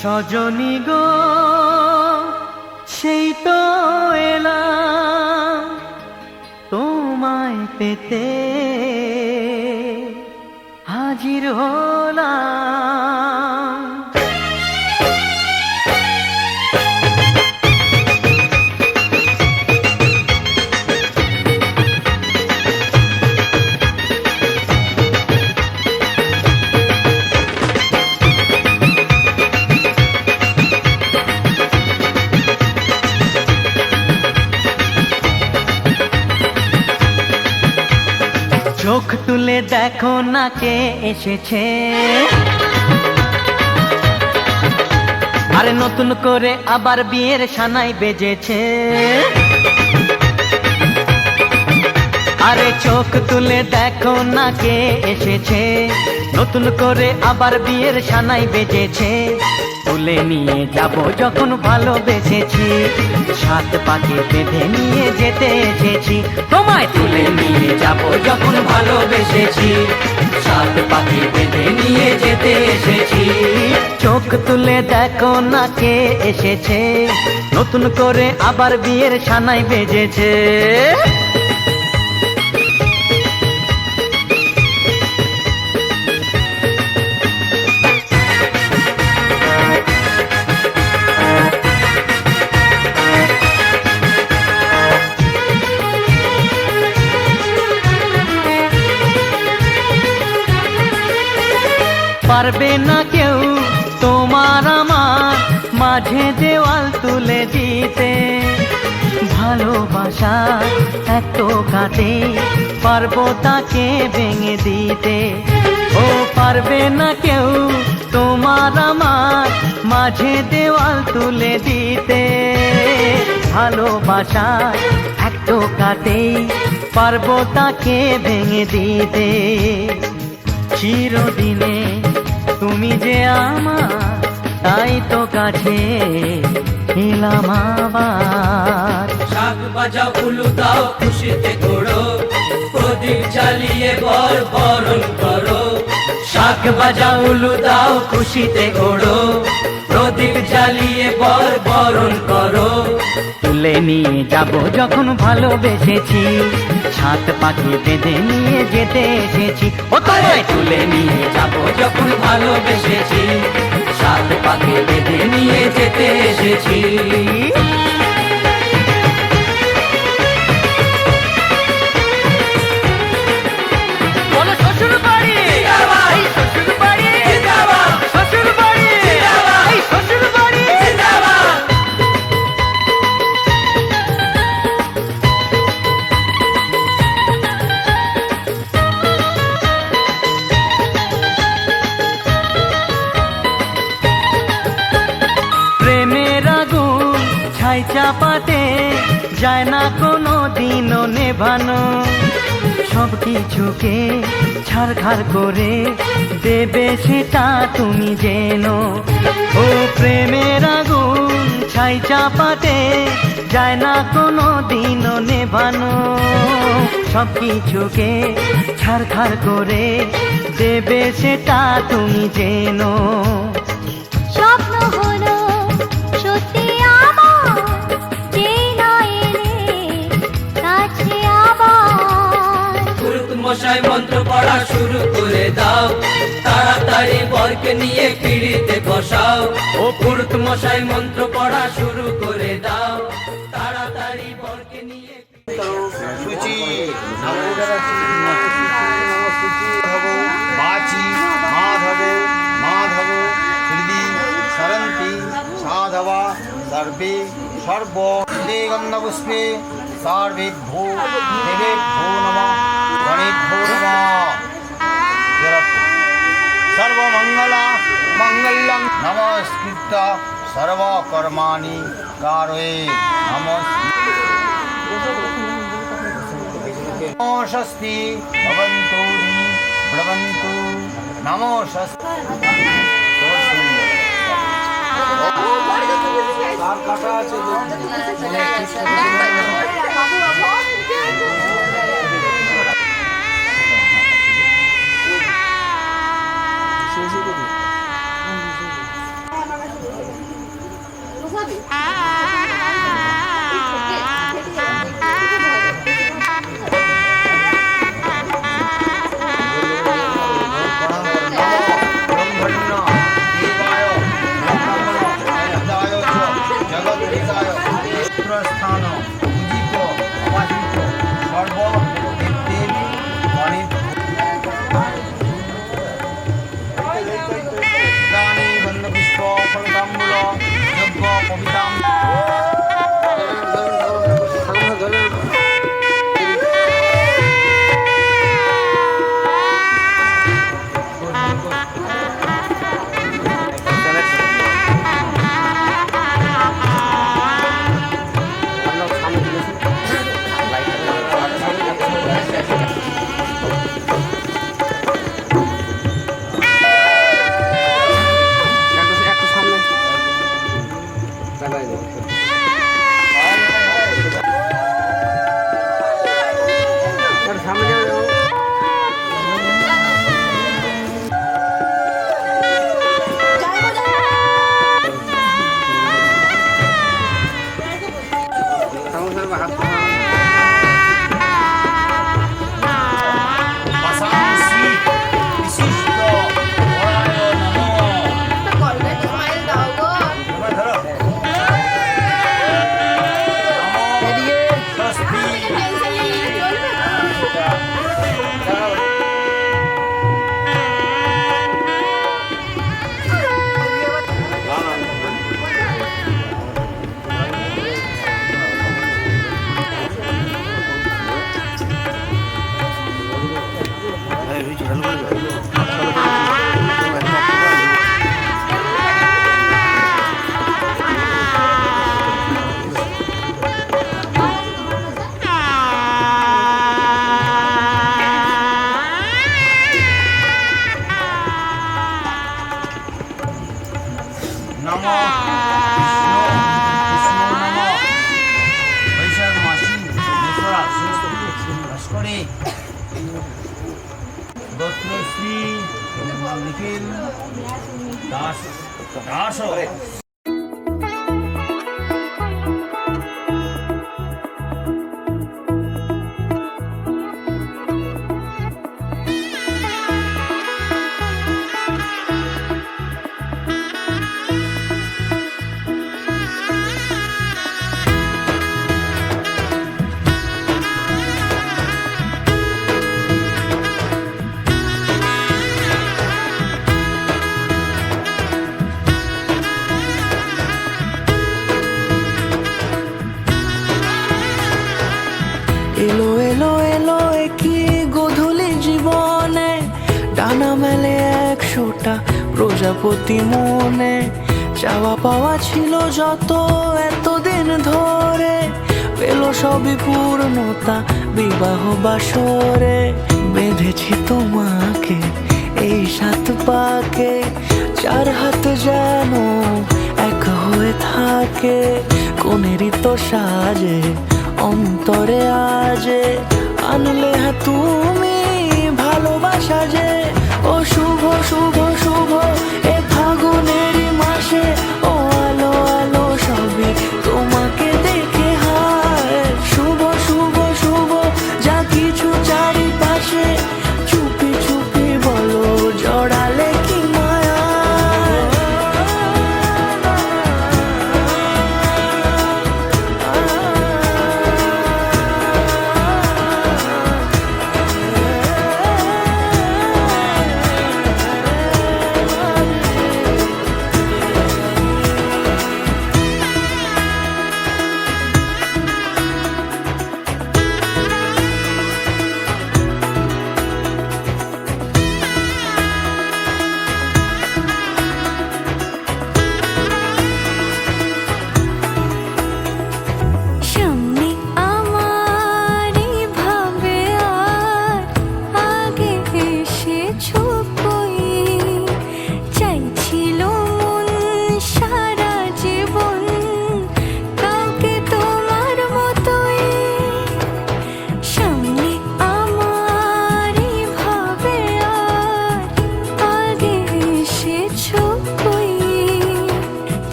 সজনী গো সেই তো এলাম তোমায় পেতে হাজির হলাম। চোখ তুলে দেখো না কে এসেছে, আরে নতুন করে আবার বিয়ের সানাই বেজেছে। আরে চোখ তুলে দেখো না কে এসেছে, নতুন করে আবার বিয়ের সানাই বেজেছে। তুলে নিয়ে যাব যখন ভালোবেসেছি, সাত পাকে বেঁধে নিয়ে যেতে এসেছি। তোমায় তুলে নিয়ে যাব যখন ভালোবেসেছি, সাত পাকে বেঁধে নিয়ে যেতে এসেছি। চোখ তুলে দেখো না কে এসেছে, নতুন করে আবার বিয়ের সানাই বেজেছে। পারবে না কেউ তোমার আমার মাঝে দেওয়াল তুলে দিতে, ভালোবাসা এত কাটে পারবো তাকে ভেঙে দিতে। ও পারবে না কেউ তোমার আমার মাঝে দেওয়াল তুলে দিতে, ভালোবাসা এত কাটে পারবো তাকে ভেঙে দিতে। চিরদিনে তুমি যে আমার, তাই তো কাছে এলাম আবার। শাক বাজাও উলু দাও খুশিতে ঘোড়ো, প্রদীপ জ্বালিয়ে বরণ করো। শাক বাজাও উলু দাও খুশিতে ঘোড়ো, প্রদীপ জ্বালিয়ে বরণ করো। তুলে নিয়ে যাব যখন ভালোবেসেছি, সাত পাকে বেঁধে নিয়ে যেতে এসেছি। ও তোমায় তুলে নিয়ে যাব যখন ভালোবেসেছি, সাত পাকে বেঁধে নিয়ে যেতে এসেছি। ছাই চাপাতে যায় না কোনো দিনও নেভানো, সব কিছুকে ছাড়খাড় করে দেবে সেটা তুমি জেনো। ও প্রেমের আগুন ছাই চাপাতে যায় না কোনো দিনও নেভানো, সব কিছুকে ছাড়খাড় করে দেবে সেটা তুমি জেনো। স্বপ্ন হলো সত্যি মশাই মন্ত্র পড়া শুরু করে দাও, তাড়াতাড়ি বরকে নিয়ে পিড়িতে বসাও। ও পুরুত মশাই মন্ত্র পড়া শুরু করে দাও, তাড়াতাড়ি বরকে নিয়ে। শুচি বাচি মাধব মাধব হৃদি সরন্তি সাধবা সর্বে সর্ব গন্ধপুষ্পে সার্বেভ্যো দেবেভ্যো নমঃ গণেভ্যো নমঃ। সর্বমঙ্গলা মঙ্গলং নমস্কৃত্য সর্বকর্মাণি কারয়ে নমস্তি ভবন্তু ব্রবন্তু নমস্তি। কাটা আছে নমো কৃষ্ণ নমো বৈশাখ মাসি মেসরা লস্করি গোত্রশ্রী নিখিল দাস দাস এলো এলো এলো কি গোধূলি জীবনে ডানা মেলে 100টা প্রজাপতি মনে চাওয়া পাওয়া ছিল যত এতদিন ধরে পেল সবই পূর্ণতা বিবাহ বাসরে বেঁধেছি তোমাকে এই 7 পাকে 4 হাত যেন এক হয়ে থাকে কোনেরই তো সাজে অন্তরে আজে আনলে তুমি ভালোবাসা যে ও শুভ শুভ শুভ এ ফাগুনেরই মাসে ও আলো আলো সবই তোমাকে দেখে হায় শুভ শুভ শুভ যা কিছু চারিপাশে চুপি চুপি বলো জড়ালে কি মায়া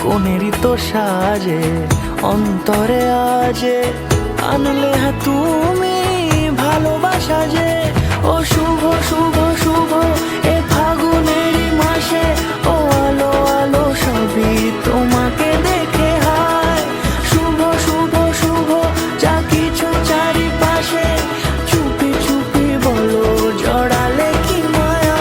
কোনেরই তো সাজে অন্তরে আজে আনলে তুমি ভালোবাসা যে ও শুভ শুভ শুভ এ ফাগুনেরই মাসে ও আলো আলো সবই তোমাকে দেখে হায় শুভ শুভ শুভ যা কিছু চারিপাশে চুপি চুপি বলো জড়ালে কি মায়া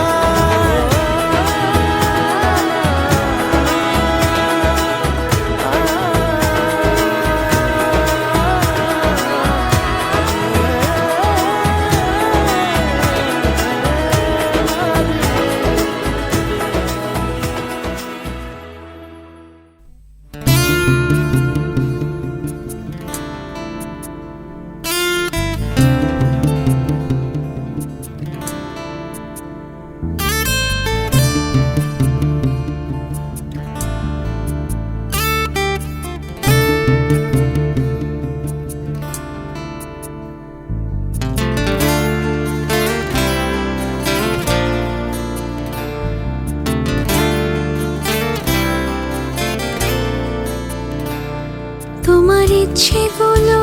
তোমার ইচ্ছেগুলো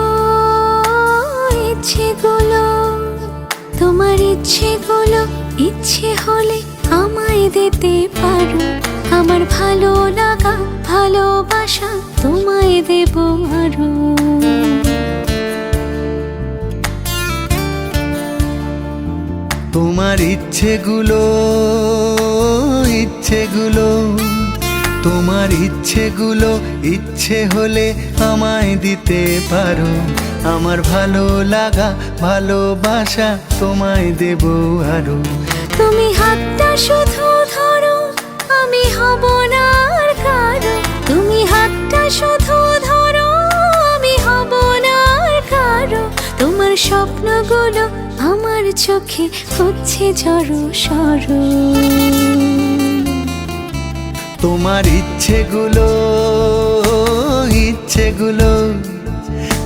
তোমার ইচ্ছেগুলো ইচ্ছে হলে আমায় দিতে পারো আমার ভালো লাগা ভালোবাসা তোমায় দেব আরো তোমার ইচ্ছেগুলো ইচ্ছেগুলো তোমার ইচ্ছেগুলো ইচ্ছে হলে আমায় দিতে পারো। আমার ভালো লাগা ভালোবাসা তোমায় দেব আরো। তুমি হাতটা শুধু ধরো, আমি হব না আর কারো। তুমি হাতটা শুধু ধরো, আমি হব না আর কারো। তোমার স্বপ্নগুলো আমার চোখে হচ্ছে জড়ো সরো। তোমার ইচ্ছেগুলো ইচ্ছেগুলো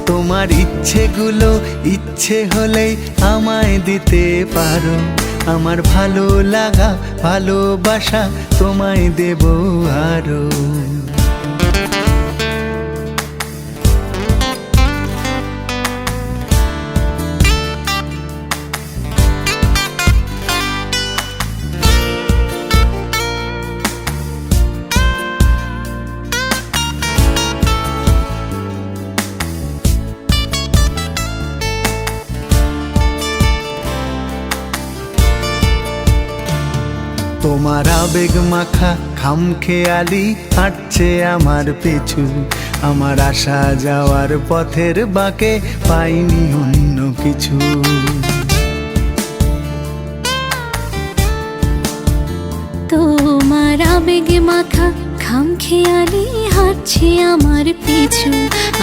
তোমার ইচ্ছেগুলো ইচ্ছে হলেই আমায় দিতে পারো। আমার ভালো লাগা ভালোবাসা তোমায় দেব আরো। তোমার আবেগ মাখা খামখেয়ালি হাঁটছে আমার পিছু। আমার আসা যাওয়ার পথের বাঁকে পাইনি অন্য কিছু। তোমার আবেগে মাখা খামখেয়ালি হাঁটছে আমার পিছু।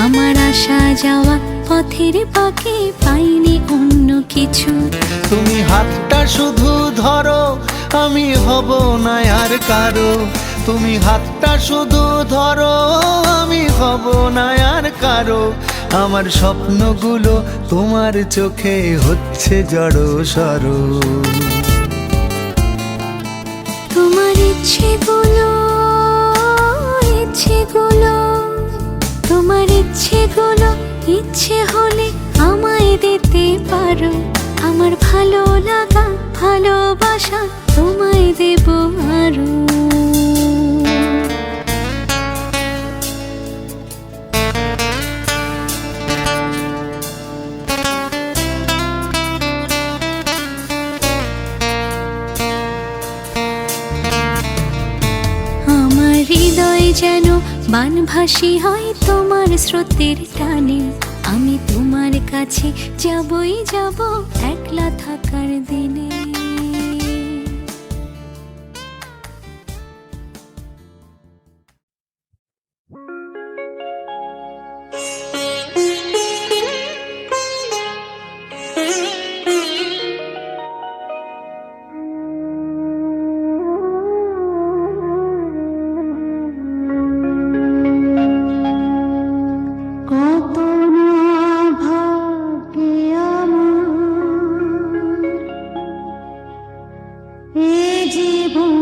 আমার আসা যাওয়া পথের বাঁকে পাইনি অন্য কিছু। তুমি হাতটা শুধু ধরো, আমি হব না আর কারো। তুমি হাতটা শুধু ধরো, আমি হব না আর কারো। আমার স্বপ্নগুলো তোমার চোখে হচ্ছে জড়ো সরো। তোমার ইচ্ছেগুলো ইচ্ছেগুলো তোমার ইচ্ছেগুলো ইচ্ছে হলে আমায় দিতে পারো। আমার ভালো লাগা ভালোবাসা তোমায় দেব আরো। আমার হৃদয় যেন বানভাসী হয় তোমার স্রোতের টানে। আমি তোমার কাছে যাবই যাব একলা থাকার দিনে। কত না ভাগ্যে আমার এ জীবন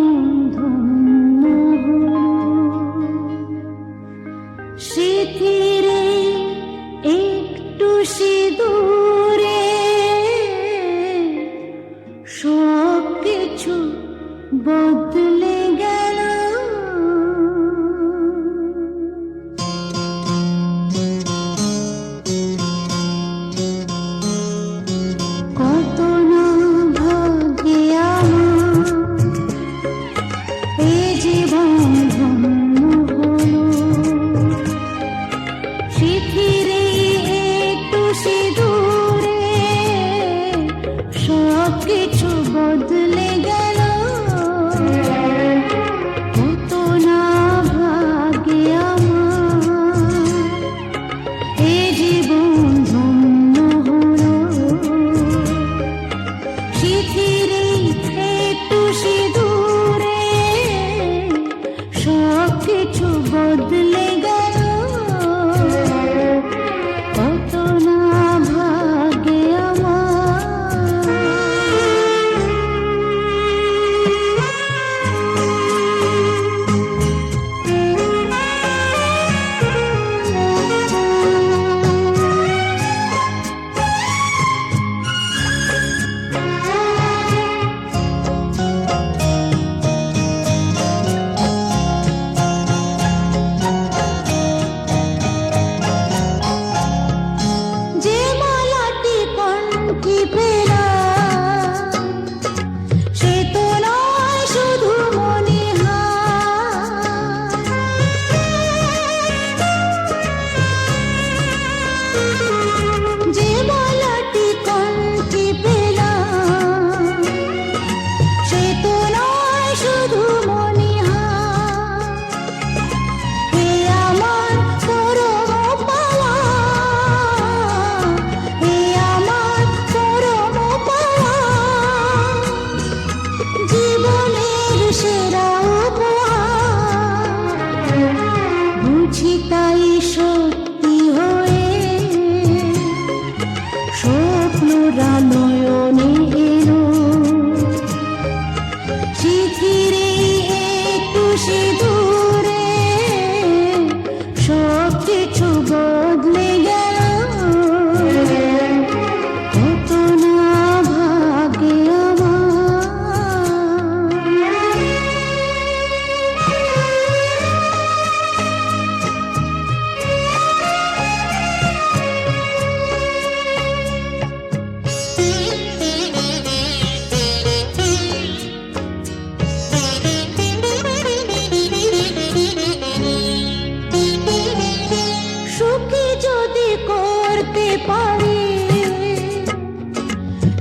ধন্য হলো। স্মৃতিরে একটু সিঁদুরে সব কিছু বদলে গেল। কত না ভাগ্যে আমার এ জীবন ধন্য হলো। স্মৃতিরে একটু সিঁদুরে সব কিছু বদলে গেল। কত না ভাগ্যে আমার এ জীবন ধন্য হলো। স্মৃতিরে একটু সিঁদুরে সব কিছু বদলে গেল। কত না ভাগ্যে যে মালাটি কণ্ঠে ফেরা স্বপ্নরা নয়নে এলো চিঠিরে একটু সিঁদুরে সব কিছু বদলে গেল কত না ভাগে সুখী যদি করতে পারি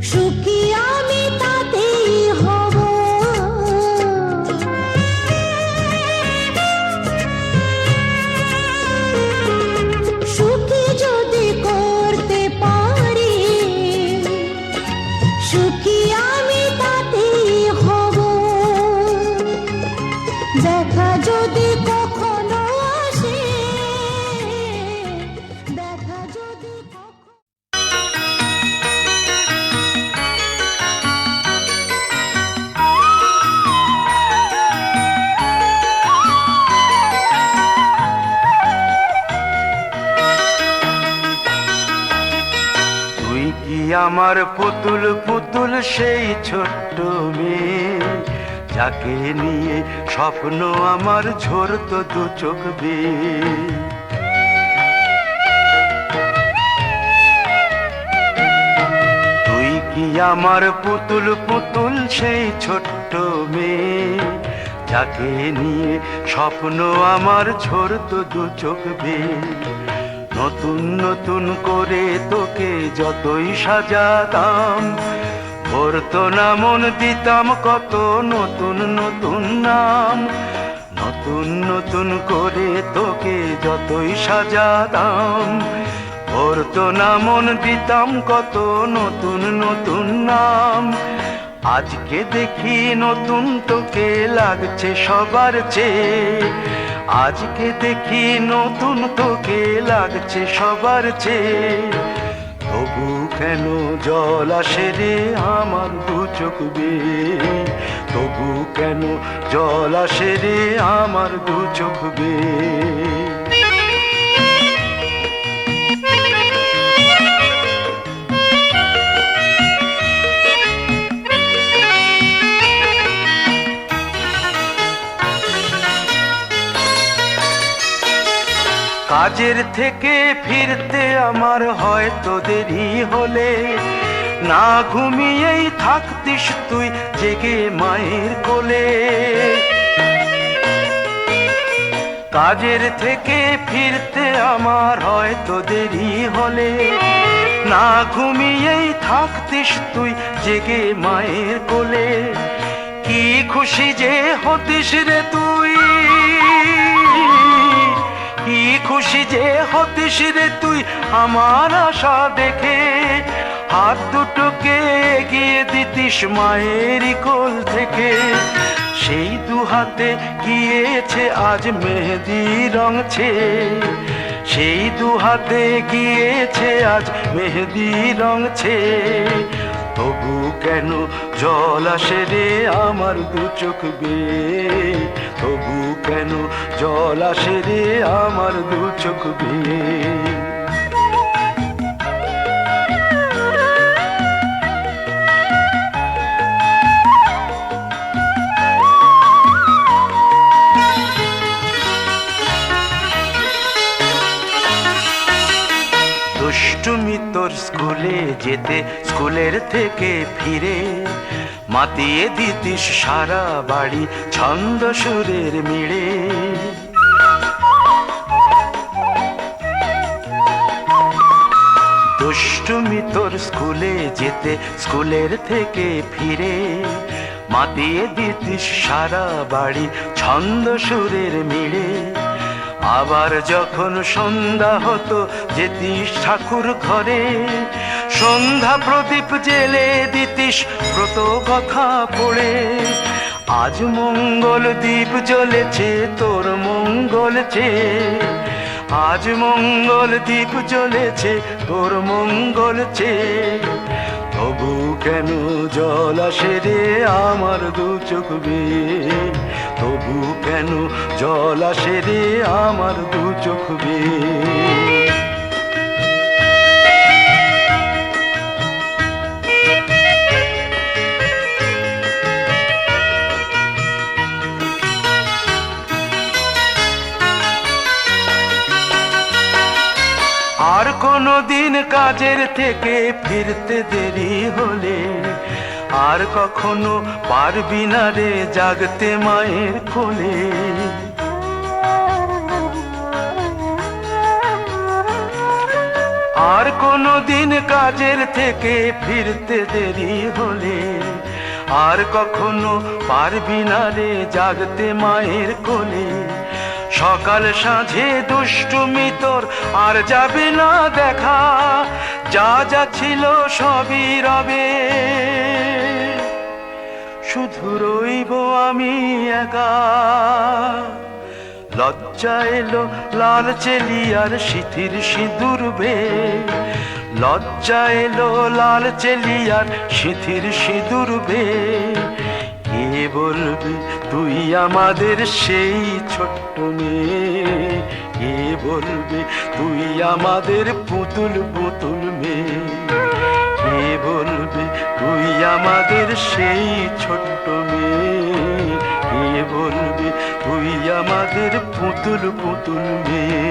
সুখী আমি তাতেই হব সুখী যদি করতে পারি সুখী আমি তাতেই হব দেখা যদি কখনো আসে দেখা যদি তুই কি আমার পুতুল পুতুল সেই ছোট্ট মেয়ে যাকে নিয়ে স্বপ্ন আমার ঝরতো দু চোখ বেয়ে তুই কি আমার পুতুল পুতুল সেই ছোট্ট মেয়ে যাকে নিয়ে স্বপ্ন আমার ঝরতো দু চোখ বেয়ে নতুন নতুন করে তোকে যতই সাজাতাম ভরতো না মন দিতাম কত নতুন নতুন নাম নতুন নতুন করে তোকে যতই সাজাতাম ভরতো না মন দিতাম কত নতুন নতুন নাম আজকে দেখি নতুন তোকে লাগছে সবার চেয়ে আজকে দেখি নতুন তোকে লাগছে সবার চেয়ে তবু কেন জল আসে রে আমার দু চোখ বেয়ে তবু কেন জল আসে রে আমার দু চোখ বেয়ে কাজের থেকে ফিরতে আমার হয়তো দেরি হলে না ঘুমিয়েই থাকতিস তুই জেগে মায়ের কোলে কাজের থেকে ফিরতে আমার হয়তো দেরি হলে না ঘুমিয়েই থাকতিস তুই জেগে মায়ের কোলে কি খুশি যে হতিস রে তুই কি খুশি যে হতিস রে তুই আমার আশা দেখে হাত দুটোকে এগিয়ে দিতিস মায়ের কোল থেকে সেই দু হাতে গিয়েছে আজ মেহেদি রঙছে সেই দু হাতে গিয়েছে আজ মেহেদি রঙছে তবু কেন জল আসে রে আমার দু চোখ বেয়ে তবু কেন জল আসে রে আমার দু চোখ বেয়ে দুষ্টুমি তোর স্কুলে যেতে স্কুলের থেকে ফিরে মাতিয়ে দিতিস সারা বাড়ি ছন্দ সুরের মিড়ে দুষ্টুমি তোর স্কুলে যেতে স্কুলের থেকে ফিরে মাতিয়ে দিতিস সারা বাড়ি ছন্দ সুরের মিড়ে আবার যখন সন্ধ্যা হতো যেতিস ঠাকুর ঘরে সন্ধ্যা প্রদীপ জেলে দিতিস ব্রত কথা পড়ে আজ মঙ্গল দ্বীপ জ্বলেছে তোর মঙ্গল চেয়ে আজ মঙ্গল দ্বীপ জ্বলেছে তোর মঙ্গল চেয়ে, তবু কেন জল আসে রে আমার দু চোখ বেয়ে, তবু কেন জল আসে রে আমার দু চোখ বেয়ে। আর কোনো দিন কাজের থেকে ফিরতে দেরি হলে, আর কখনো পারবি না রে জাগতে মায়ের কোলে। আর কোনো দিন কাজের থেকে ফিরতে দেরি হলে, আর কখনো পারবি না রে জাগতে মায়ের কোলে। সকাল সাঁঝে দুষ্টুমি তোর আর যাবে না দেখা, যা যা ছিল সবই রবে, শুধু রইব আমি একা। লজ্জা এলো লাল চেলিয়ার সিথির সিঁদুর বে, লজ্জা এলো লাল চেলিয়ার সিথির সিঁদুর বে। কে বলবি তুই আমাদের সেই ছোট্ট মেয়ে, কে বলবি তুই আমাদের পুতুল পুতুল মেয়ে, কে বলবি তুই আমাদের সেই ছোট্ট মেয়ে, কে বলবি তুই আমাদের পুতুল পুতুল মেয়ে।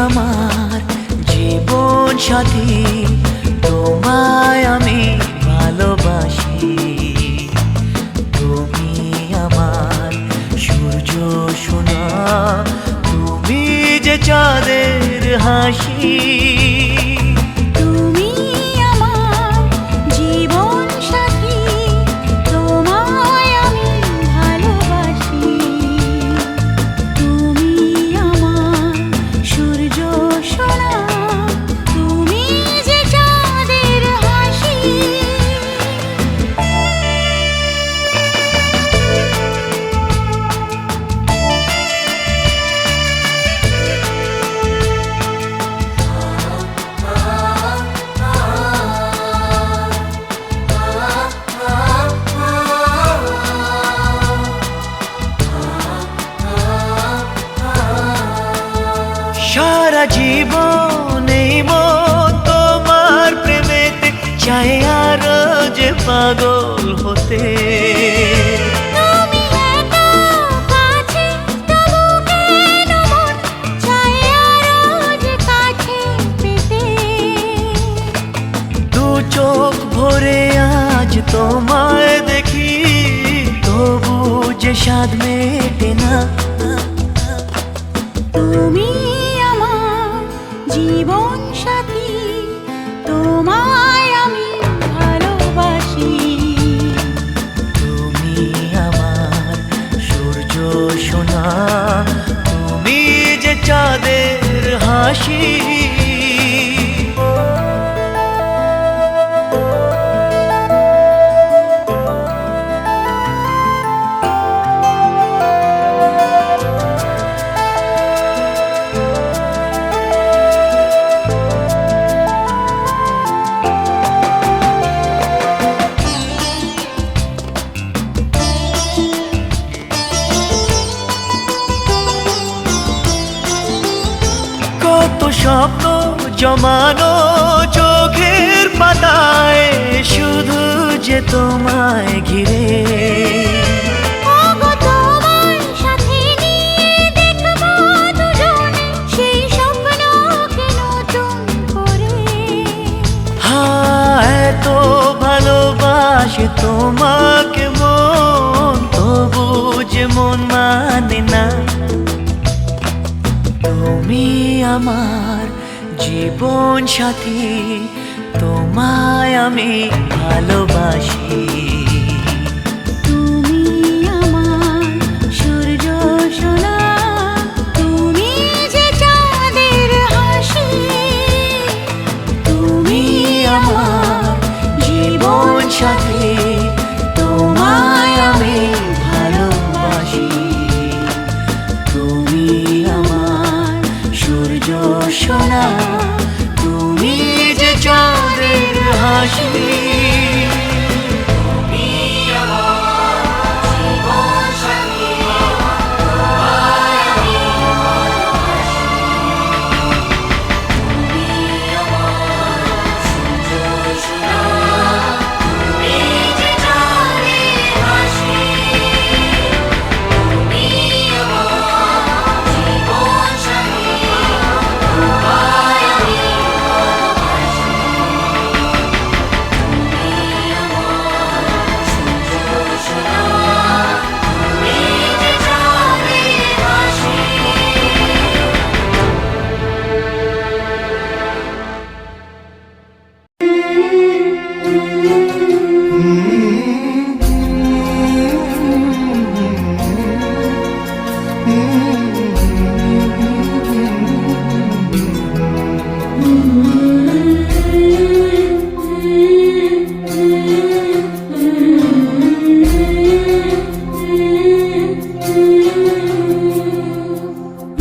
আমার জীবন সাথী, তোমায় আমি ভালোবাসি। তুমি আমার সূর্য সোনা, তুমি যে চাঁদের হাসি। তুমি আমার জীবন সাথী, তোমায় আমি ভালোবাসি। তুমি আমার সূর্য সোনা, তুমি যে চাঁদের হাসি। সারা জীবন এই মন তোমার প্রেমেতে চাই আরো যে পাগল হতে। তুমি এত কাছে, তবু কেন মন চায় আরো যে কাছে পেতে। দু চোখ ভরে আজ তোমায় দেখি, তবু যে স্বাদ মেটে না। তুমি আমার জীবন সাথী, তোমায় আমি ভালোবাসি। তুমি আমার সূর্য সোনা, তুমি যে চাঁদের হাসি। কত স্বপ্ন জমানো চোখের পাতায়, শুধু যে তোমায় ঘিরে। ওগো তোমায় সাথে নিয়ে দেখবো দুজনে সেই স্বপ্নকে নতুন করে। হায় এত ভালোবাসে তোমাকে মন, তবু যে মন মানে না। আমার জীবন সাথী, তোমায় আমি ভালোবাসি। তুমি আমার সূর্য সোনা, তুমি যে চাঁদের হাসি, তুমি আমার জীবন সাথী, তোমায় আমি ভালোবাসি। তুমি আমার সূর্য সোনা, তুমি যে চাঁদের হাসি।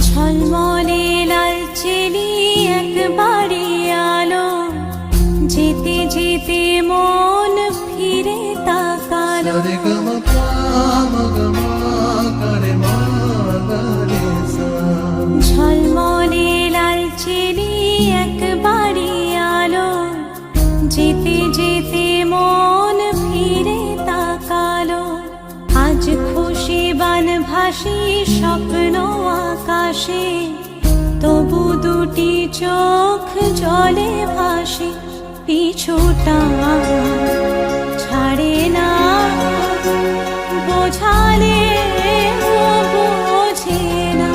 ঝলমলে লাল চেলি একবারে আলো, যেতে যেতে মন ফিরে তাকালো। ঝলমলে লাল চেলি একবারে আলো, যেতে যেতে মন ফিরে তাকালো। আজ খুশি বান ভাসি স্বপ্ন আকাশে, তবু দুটি চোখ জলে ভাসে। পিছুটা ছাড়ে না, বোঝালে বোঝে না।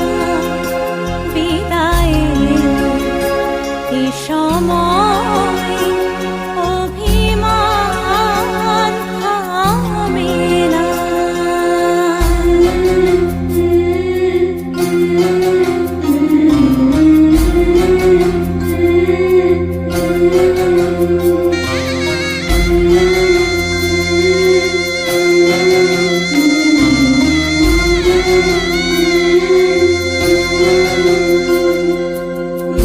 বিদায়ের এ সময় অভিমান থামে না।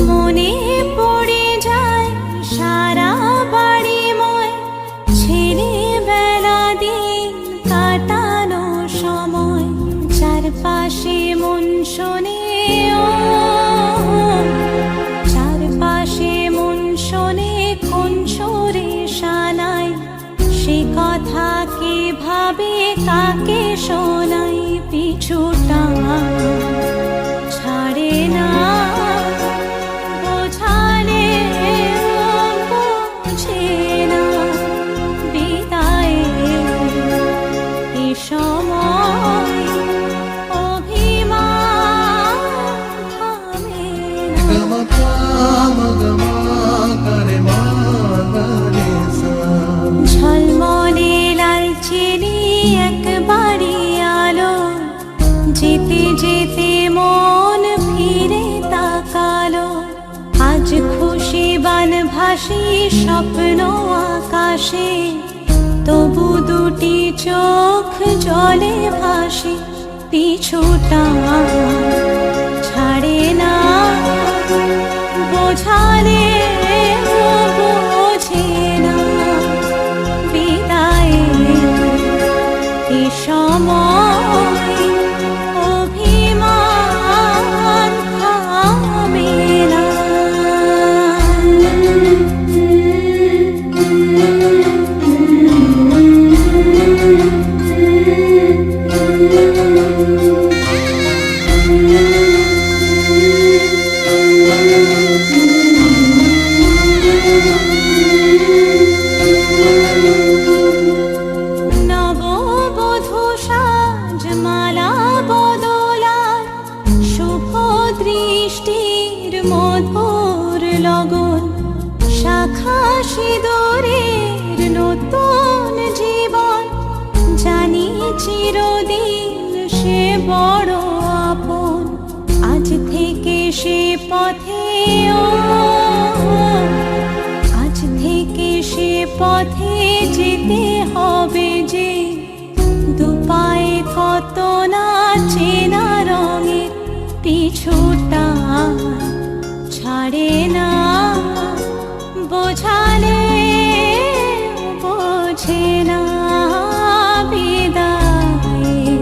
মনে পড়ে যায় সারা বাড়িময়, ছেলেবেলা দিন কাটানো সময়। চারপাশে মন শোনে ও, চারপাশে মন শোনে কোন সুরে শানাই। সে কথা কে ভাবে কাকে শোনাই। পিছুটা ছাড়ে না, বোঝালে বোঝে না। বিদায়ের এ সময় অভিমান থামে না। ঝলমলে লাল চেলি একবারে আলো, যেতে যেতে মন ফিরে তাকালো। আজ খুশি বান ভাসি স্বপ্ন আকাশে, তবু দুটি চোখ জলে ভাসে। পিছুটা ছাড়ে না, বোঝালে বোঝে না। বিদায়ের এ সময় অভিমান থামে না। লগন শাখা সিঁদুরের নতুন জীবন জানি চিরদিন সে বড় আপন আজ থেকে সে পথে আজ থেকে সে পথে যেতে হবে যে দুপায়ে কত না চেনা রঙের পিছুটা ছাড়ে না বোঝালে বোঝে না বিদায়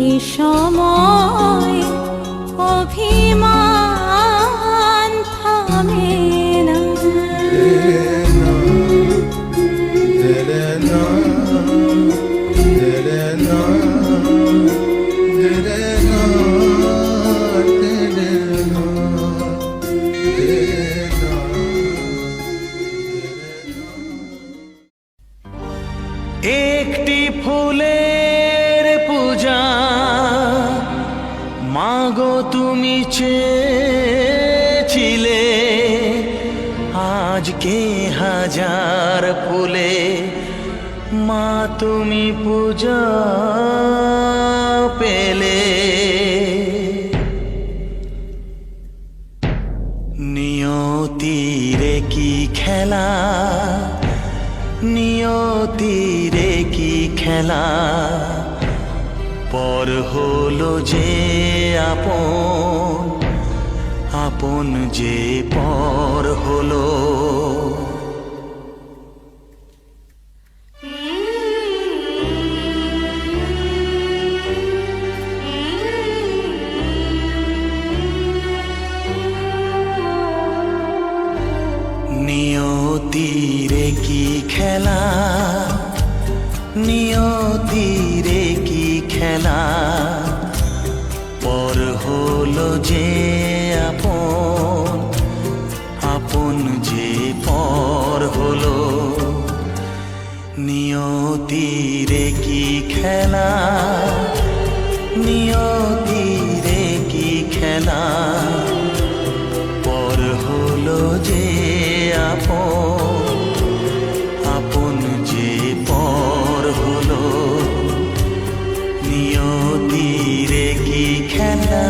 এ সময় অভিমান থামে না একটি ফুলের পূজা মাগো তুমি চেয়েছিলে আজকে হাজার ফুলে মা তুমি পূজা পেলে নিয়তিরে কি খেলা নিয়তিরে কি খেলা পর হলো যে আপন আপন যে পর হলো নিয়তিরে কি খেলা নিয়তিরে কি খেলা পর হলো যে আপন আপন যে পর হলো নিয়তিরে কি খেলা নিয়তিরে কি খেলা পর হলো যে আপন আপন যে পর হলো নিয়তিরে কি খেলা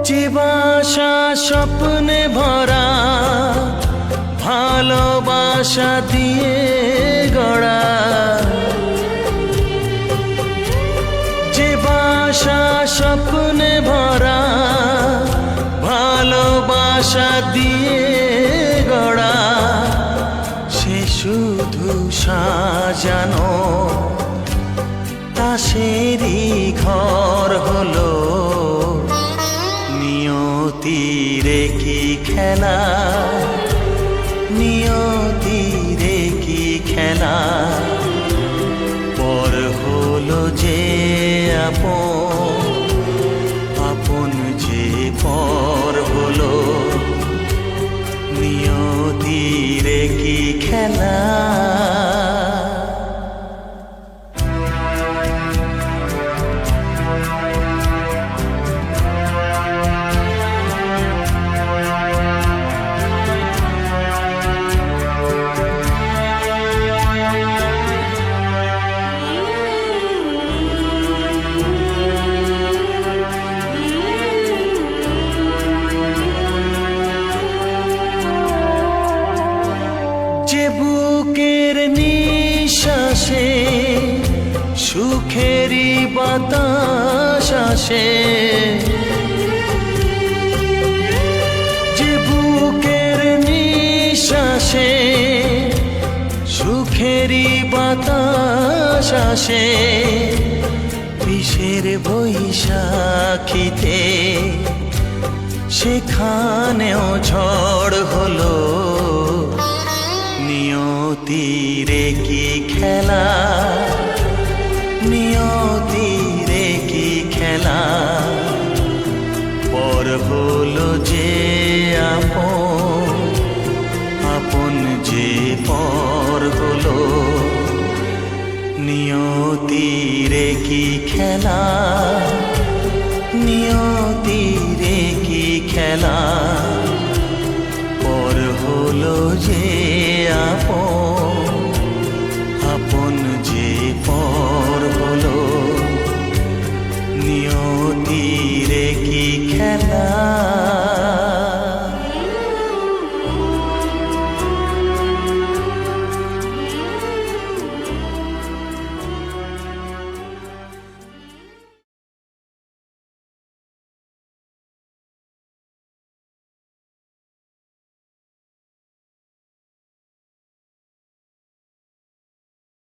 যে বাসা স্বপ্নে ভরা ভালোবাসা দিয়ে গড়া যে বাসা স্বপ্নে ভরা ভালোবাসা দিয়ে গড়া সে শুধু সাজানো তাসেরই ঘর হলো নিয়তিরে কি খেলা নিয়তিরে কি খেলা পর হলো যে আপন আপন যে পর হলো নিয়তিরে কি খেলা যে বুকের নিঃশ্বাসে সুখেরই বাতাস আসে যে বুকের নিঃশ্বাসে সুখেরই বাতাস আসে বিষের বৈশাখীতে সেখানেও ঝড় হলো, নিয়তিরে কি খেলা, নিয়তিরে কি খেলা, পর হলো যে আপন, আপন যে পর হলো, নিয়তিরে কি খেলা।